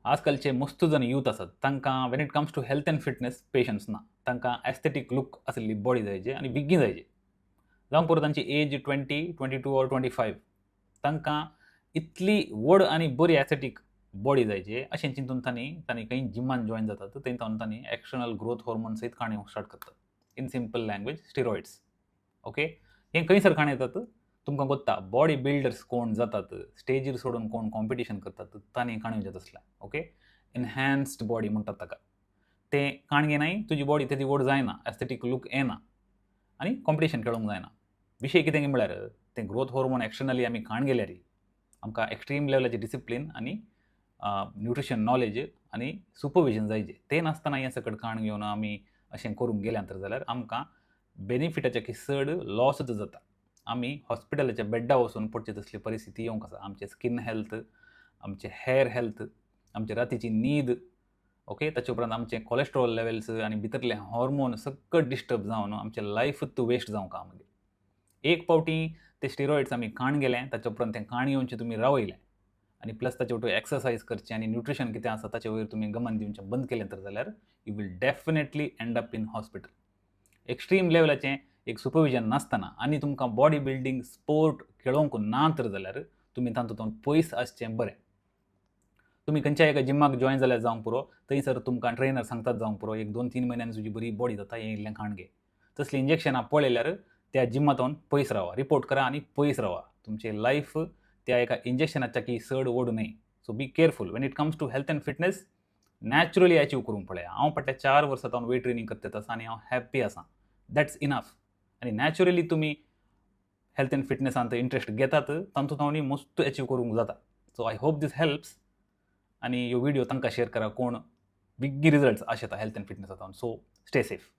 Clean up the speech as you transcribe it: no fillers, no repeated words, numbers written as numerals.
आजकालचे मस्त जण यूथ असतात तांकां when it comes to health and fitness patience ना. तांकां एस्थेटीक लूक आसली बॉडी जायचे आनी बेगीन जायचे. जावं पडूं तांची एज 20, 22 ऑर 25. तांकां इतली व्हड आनी बरी एस्थेटीक बॉडी जायचे अशें चिंतून तांणी खंय जिमान जॉइन जातात. थंय तांणी एक्सटर्नल ग्रोथ हॉर्मोन सयत खाण येवंक स्टार्ट करतात. In simple language steroids. Okay. हे खंयसर खाण येतात? तुमकां कोत्ता बॉडी बिल्डर्स कोण जातात, स्टेजीर सोडून कोण कॉम्पिटिशन करतात, तांणी काणयो तसल्या. ओके. एनहान्स्ड बॉडी म्हणटात ताका. ते काणगे नाही तुजी बॉडी तितली व्हड जायना, एस्थेटीक लूक येना आनी कॉम्पिटिशन खेळूंक जायना. विशय कितें म्हळ्यार तें ग्रोथ हॉर्मोन एक्सटर्नली आमी खाण गेल्यार आमकां एक्स्ट्रीम लेवलाचेर डिसिप्लीन आनी न्यूट्रिशन नॉलेज आनी सुपरविजन जायचें. तें नासतना हें सकट खाण घेवन आमी अशें करूंक गेल्यांत जाल्यार आमकां बेनिफिटाच्या चड लॉसच जाता. आमी हॉस्पिटलाच्या बेड्डार वचून पडचे तसली परिस्थिती येवंक आसा. आमचें स्कीन हेल्थ, आमचें हेअर हेल्थ, आमची रातीची न्हीद, ओके. ताचे उपरांत आमचें कोलेस्ट्रॉल लेवल्स आनी भितरले हॉर्मोन सकट डिस्टर्ब जावन आमचें लायफूच वेस्ट जावंक आहा. एक फावटी ते स्टिरॉइड्स आमी खाण गेलें, ताचे उपरांत तें खाण येवचें तुमी रावयलें आनी प्लस ताचे वयल्यान एक्सरसायज करचें आनी न्यूट्रिशन कितें आसा ताचे वयर तुमी गमन दिवचें बंद केलें जाल्यार you will definitely end up in hospital. Extreme लेवलाचें एक सुपरविजन नासतना आनी तुमकां बॉडी बिल्डींग स्पोर्ट खेळोंक ना जाल्यार तुमी तातूंत पयस आसचें बरें. तुमी खंयच्याय एका जिमाक जॉइन जाल्यार जावंक पुरो, थंयसर तुमकां ट्रेनर सांगतात जावंक पुरो एक 2-3 म्हयन्यांनी तुजी बरी बॉडी जाता, हें इल्लें खाण घे. तसलीं इंजेक्शनां पळयल्यार त्या जिमांतून पयस रावा, रिपोर्ट करा आनी पयस रावा. तुमचें लायफ त्या एका इंजेक्शनाच्या चड ओडू न्हय. So be careful when it comes to health and fitness. Naturally achieve करूंक पळया. हांव फाटल्या 4 वर्सां वेट ट्रेनिंग करता आसा आनी हांव हॅप्पी आसां. That's enough. आनी नॅचरली तुमी हेल्थ अँड फिटनेसांत इंट्रस्ट घेतात तातूंत मस्त अचीव करूंक जाता. So I hope this helps. आनी ह्यो व्हिडिओ तांकां शेअर करा कोण बिग्गी रिजल्ट्स आशेता हेल्थ अँड फिटनेसांत. So stay safe.